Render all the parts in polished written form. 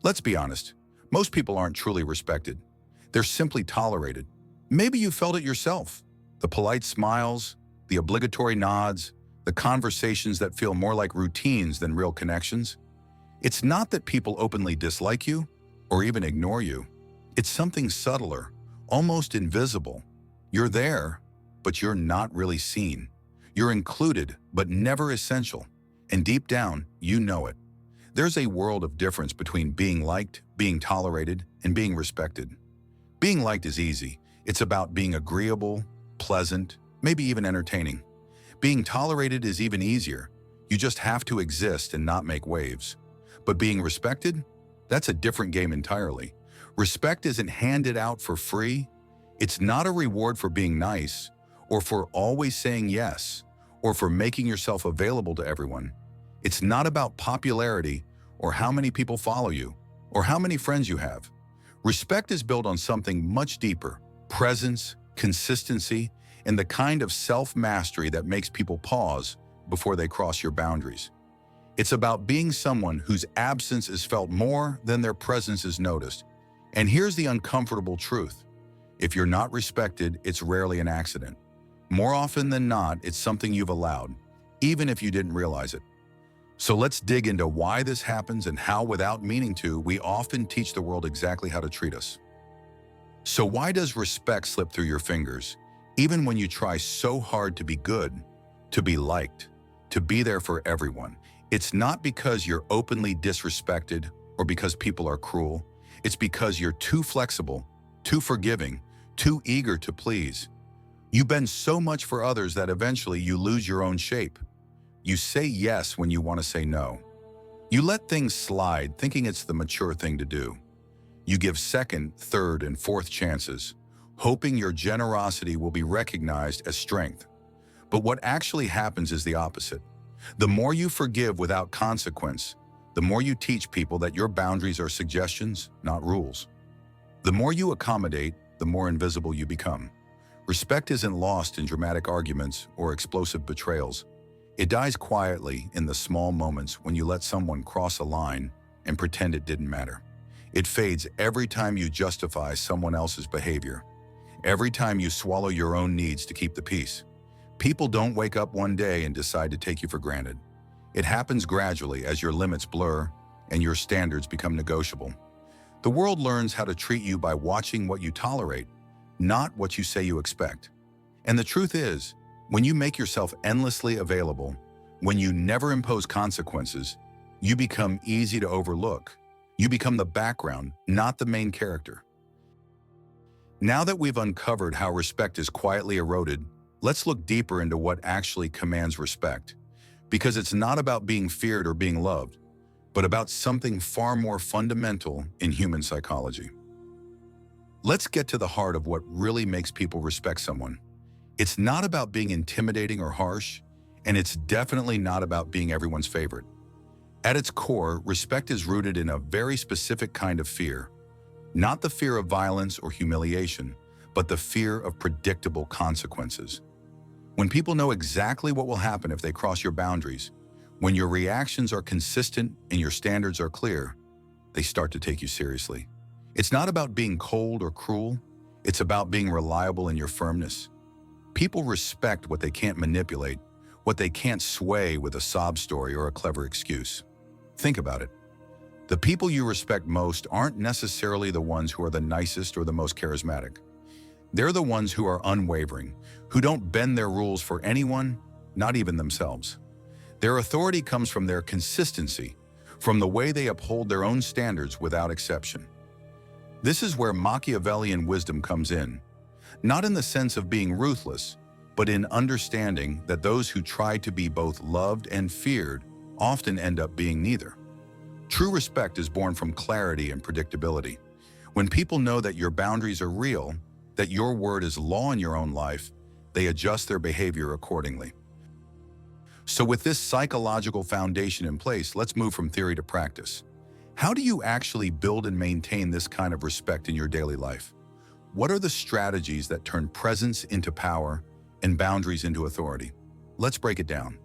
Let's be honest, most people aren't truly respected. They're simply tolerated. Maybe you felt it yourself. The polite smiles, the obligatory nods, the conversations that feel more like routines than real connections. It's not that people openly dislike you or even ignore you. It's something subtler, almost invisible. You're there, but you're not really seen. You're included, but never essential. And deep down, you know it. There's a world of difference between being liked, being tolerated, and being respected. Being liked is easy. It's about being agreeable, pleasant, maybe even entertaining. Being tolerated is even easier. You just have to exist and not make waves. But being respected? That's a different game entirely. Respect isn't handed out for free. It's not a reward for being nice, or for always saying yes, or for making yourself available to everyone. It's not about popularity, or how many people follow you, or how many friends you have. Respect is built on something much deeper: presence, consistency, and the kind of self-mastery that makes people pause before they cross your boundaries. It's about being someone whose absence is felt more than their presence is noticed. And here's the uncomfortable truth. If you're not respected, it's rarely an accident. More often than not, it's something you've allowed, even if you didn't realize it. So let's dig into why this happens and how, without meaning to, we often teach the world exactly how to treat us. So why does respect slip through your fingers, even when you try so hard to be good, to be liked, to be there for everyone? It's not because you're openly disrespected or because people are cruel. It's because you're too flexible, too forgiving, too eager to please. You bend so much for others that eventually you lose your own shape. You say yes when you want to say no. You let things slide, thinking it's the mature thing to do. You give second, third, and fourth chances, hoping your generosity will be recognized as strength. But what actually happens is the opposite. The more you forgive without consequence, the more you teach people that your boundaries are suggestions, not rules. The more you accommodate, the more invisible you become. Respect isn't lost in dramatic arguments or explosive betrayals. It dies quietly in the small moments when you let someone cross a line and pretend it didn't matter. It fades every time you justify someone else's behavior, every time you swallow your own needs to keep the peace. People don't wake up one day and decide to take you for granted. It happens gradually as your limits blur and your standards become negotiable. The world learns how to treat you by watching what you tolerate, not what you say you expect. And the truth is, when you make yourself endlessly available, when you never impose consequences, you become easy to overlook. You become the background, not the main character. Now that we've uncovered how respect is quietly eroded, let's look deeper into what actually commands respect. Because it's not about being feared or being loved, but about something far more fundamental in human psychology. Let's get to the heart of what really makes people respect someone. It's not about being intimidating or harsh, and it's definitely not about being everyone's favorite. At its core, respect is rooted in a very specific kind of fear. Not the fear of violence or humiliation, but the fear of predictable consequences. When people know exactly what will happen if they cross your boundaries, when your reactions are consistent and your standards are clear, they start to take you seriously. It's not about being cold or cruel. It's about being reliable in your firmness. People respect what they can't manipulate, what they can't sway with a sob story or a clever excuse. Think about it. The people you respect most aren't necessarily the ones who are the nicest or the most charismatic. They're the ones who are unwavering, who don't bend their rules for anyone, not even themselves. Their authority comes from their consistency, from the way they uphold their own standards without exception. This is where Machiavellian wisdom comes in, not in the sense of being ruthless, but in understanding that those who try to be both loved and feared often end up being neither. True respect is born from clarity and predictability. When people know that your boundaries are real, that your word is law in your own life, they adjust their behavior accordingly. So with this psychological foundation in place, let's move from theory to practice. How do you actually build and maintain this kind of respect in your daily life? What are the strategies that turn presence into power and boundaries into authority? Let's break it down.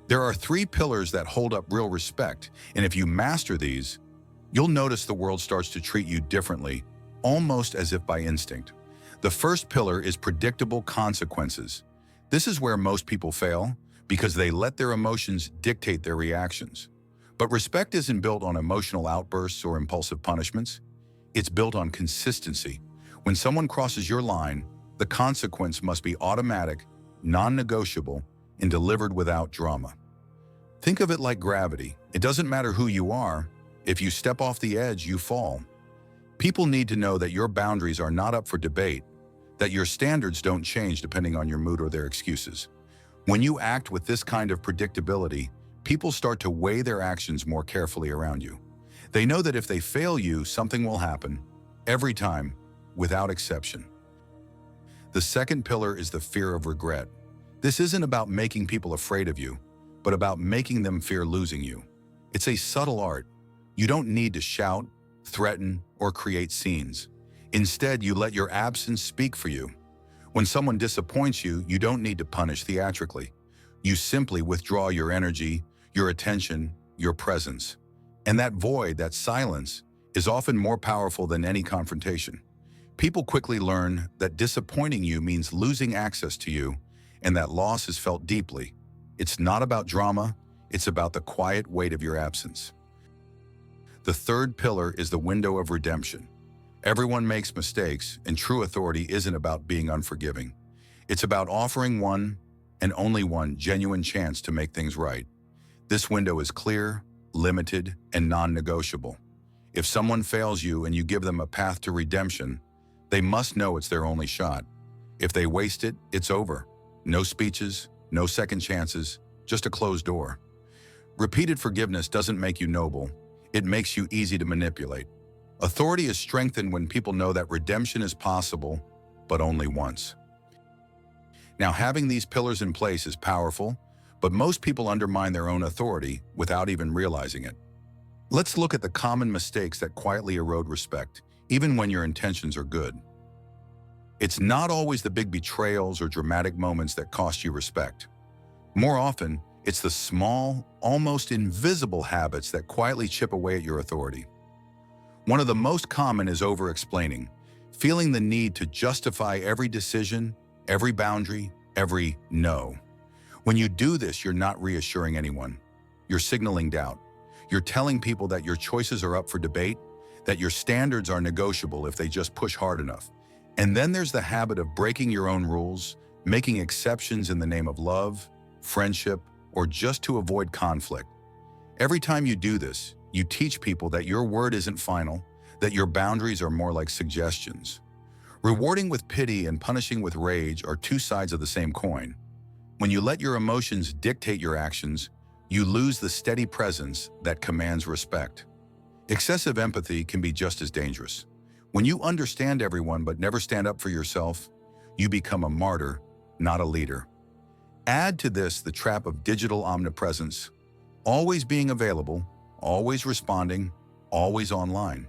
There are 3 pillars that hold up real respect, and if you master these, You'll notice the world starts to treat you differently, almost as if by instinct. The first pillar is predictable consequences. This is where most people fail because they let their emotions dictate their reactions. But respect isn't built on emotional outbursts or impulsive punishments. It's built on consistency. When someone crosses your line, the consequence must be automatic, non-negotiable, and delivered without drama. Think of it like gravity. It doesn't matter who you are. If you step off the edge, you fall. People need to know that your boundaries are not up for debate, that your standards don't change depending on your mood or their excuses. When you act with this kind of predictability, people start to weigh their actions more carefully around you. They know that if they fail you, something will happen, every time, without exception. The second pillar is the fear of regret. This isn't about making people afraid of you, but about making them fear losing you. It's a subtle art. You don't need to shout, threaten, or create scenes. Instead, you let your absence speak for you. When someone disappoints you, you don't need to punish theatrically. You simply withdraw your energy, your attention, your presence. And that void, that silence, is often more powerful than any confrontation. People quickly learn that disappointing you means losing access to you, and that loss is felt deeply. It's not about drama, it's about the quiet weight of your absence. The third pillar is the window of redemption. Everyone makes mistakes, and true authority isn't about being unforgiving. It's about offering one, and only one, genuine chance to make things right. This window is clear, limited, and non-negotiable. If someone fails you and you give them a path to redemption, they must know it's their only shot. If they waste it, it's over. No speeches, no second chances, just a closed door. Repeated forgiveness doesn't make you noble. It makes you easy to manipulate. Authority is strengthened when people know that redemption is possible, but only once. Now, having these pillars in place is powerful, but most people undermine their own authority without even realizing it. Let's look at the common mistakes that quietly erode respect, even when your intentions are good. It's not always the big betrayals or dramatic moments that cost you respect. More often, it's the small, almost invisible habits that quietly chip away at your authority. One of the most common is over-explaining, feeling the need to justify every decision, every boundary, every no. When you do this, you're not reassuring anyone. You're signaling doubt. You're telling people that your choices are up for debate, that your standards are negotiable if they just push hard enough. And then there's the habit of breaking your own rules, making exceptions in the name of love, friendship, or just to avoid conflict. Every time you do this, you teach people that your word isn't final, that your boundaries are more like suggestions. Rewarding with pity and punishing with rage are two sides of the same coin. When you let your emotions dictate your actions, you lose the steady presence that commands respect. Excessive empathy can be just as dangerous. When you understand everyone but never stand up for yourself, you become a martyr, not a leader. Add to this the trap of digital omnipresence, always being available, always responding, always online.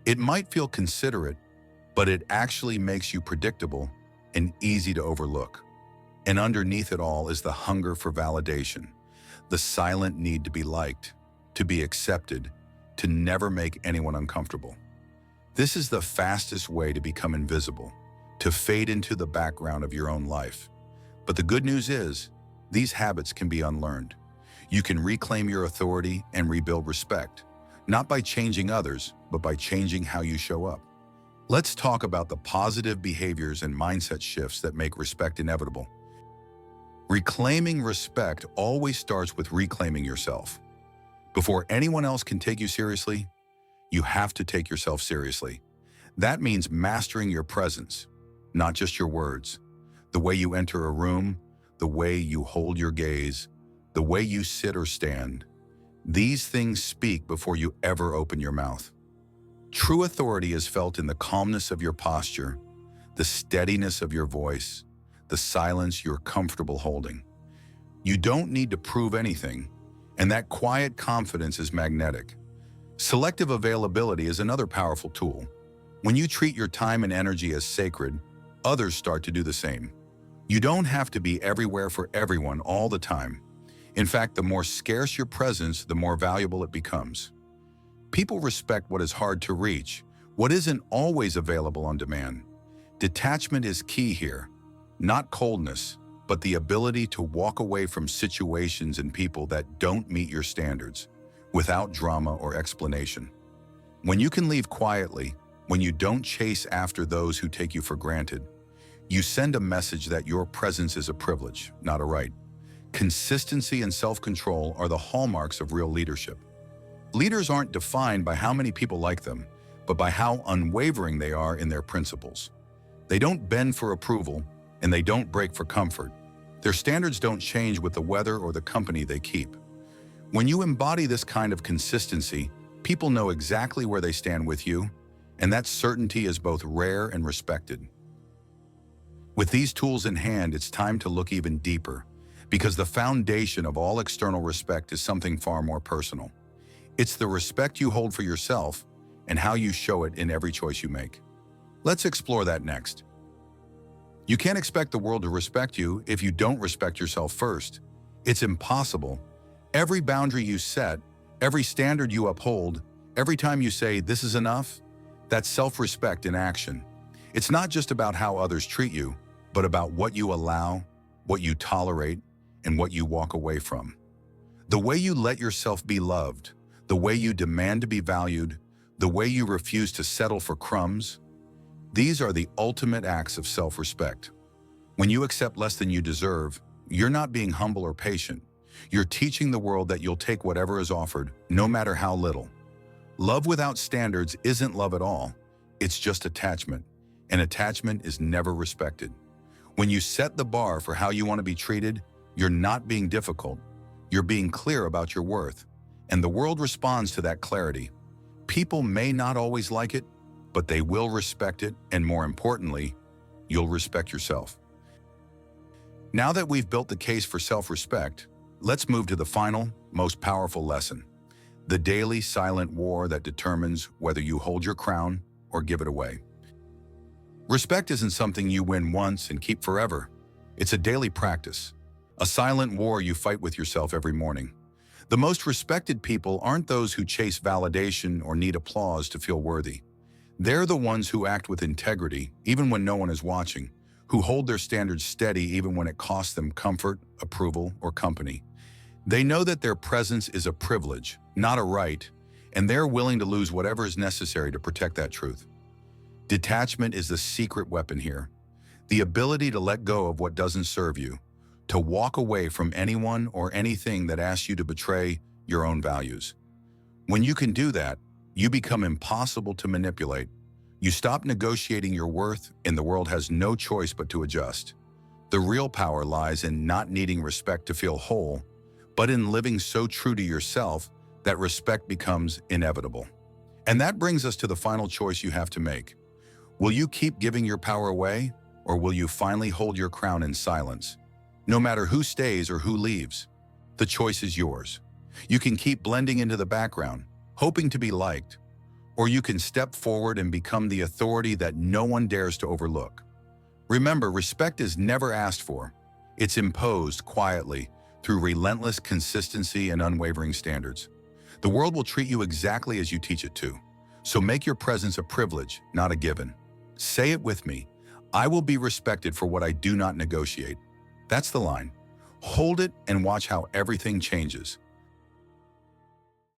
It might feel considerate, but it actually makes you predictable and easy to overlook. And underneath it all is the hunger for validation, the silent need to be liked, to be accepted, to never make anyone uncomfortable. This is the fastest way to become invisible, to fade into the background of your own life. But the good news is, these habits can be unlearned. You can reclaim your authority and rebuild respect, not by changing others, but by changing how you show up. Let's talk about the positive behaviors and mindset shifts that make respect inevitable. Reclaiming respect always starts with reclaiming yourself. Before anyone else can take you seriously, you have to take yourself seriously. That means mastering your presence, not just your words. The way you enter a room, the way you hold your gaze, the way you sit or stand. These things speak before you ever open your mouth. True authority is felt in the calmness of your posture, the steadiness of your voice, the silence you're comfortable holding. You don't need to prove anything, and that quiet confidence is magnetic. Selective availability is another powerful tool. When you treat your time and energy as sacred, others start to do the same. You don't have to be everywhere for everyone all the time. In fact, the more scarce your presence, the more valuable it becomes. People respect what is hard to reach, what isn't always available on demand. Detachment is key here, not coldness, but the ability to walk away from situations and people that don't meet your standards, without drama or explanation. When you can leave quietly, when you don't chase after those who take you for granted, you send a message that your presence is a privilege, not a right. Consistency and self-control are the hallmarks of real leadership. Leaders aren't defined by how many people like them, but by how unwavering they are in their principles. They don't bend for approval, and they don't break for comfort. Their standards don't change with the weather or the company they keep. When you embody this kind of consistency, people know exactly where they stand with you, and that certainty is both rare and respected. With these tools in hand, it's time to look even deeper, because the foundation of all external respect is something far more personal. It's the respect you hold for yourself and how you show it in every choice you make. Let's explore that next. You can't expect the world to respect you if you don't respect yourself first. It's impossible. Every boundary you set, every standard you uphold, every time you say, "This is enough," that's self-respect in action. It's not just about how others treat you, but about what you allow, what you tolerate, and what you walk away from. The way you let yourself be loved, the way you demand to be valued, the way you refuse to settle for crumbs, these are the ultimate acts of self-respect. When you accept less than you deserve, you're not being humble or patient. You're teaching the world that you'll take whatever is offered, no matter how little. Love without standards isn't love at all. It's just attachment, and attachment is never respected. When you set the bar for how you want to be treated, you're not being difficult. You're being clear about your worth, and the world responds to that clarity. People may not always like it, but they will respect it, and more importantly, you'll respect yourself. Now that we've built the case for self-respect, let's move to the final, most powerful lesson: the daily silent war that determines whether you hold your crown or give it away. Respect isn't something you win once and keep forever. It's a daily practice, a silent war you fight with yourself every morning. The most respected people aren't those who chase validation or need applause to feel worthy. They're the ones who act with integrity, even when no one is watching, who hold their standards steady even when it costs them comfort, approval, or company. They know that their presence is a privilege, not a right, and they're willing to lose whatever is necessary to protect that truth. Detachment is the secret weapon here. The ability to let go of what doesn't serve you, to walk away from anyone or anything that asks you to betray your own values. When you can do that, you become impossible to manipulate. You stop negotiating your worth, and the world has no choice but to adjust. The real power lies in not needing respect to feel whole, but in living so true to yourself that respect becomes inevitable. And that brings us to the final choice you have to make. Will you keep giving your power away, or will you finally hold your crown in silence? No matter who stays or who leaves, the choice is yours. You can keep blending into the background, hoping to be liked, or you can step forward and become the authority that no one dares to overlook. Remember, respect is never asked for. It's imposed quietly through relentless consistency and unwavering standards. The world will treat you exactly as you teach it to. So make your presence a privilege, not a given. Say it with me: I will be respected for what I do not negotiate. That's the line. Hold it and watch how everything changes.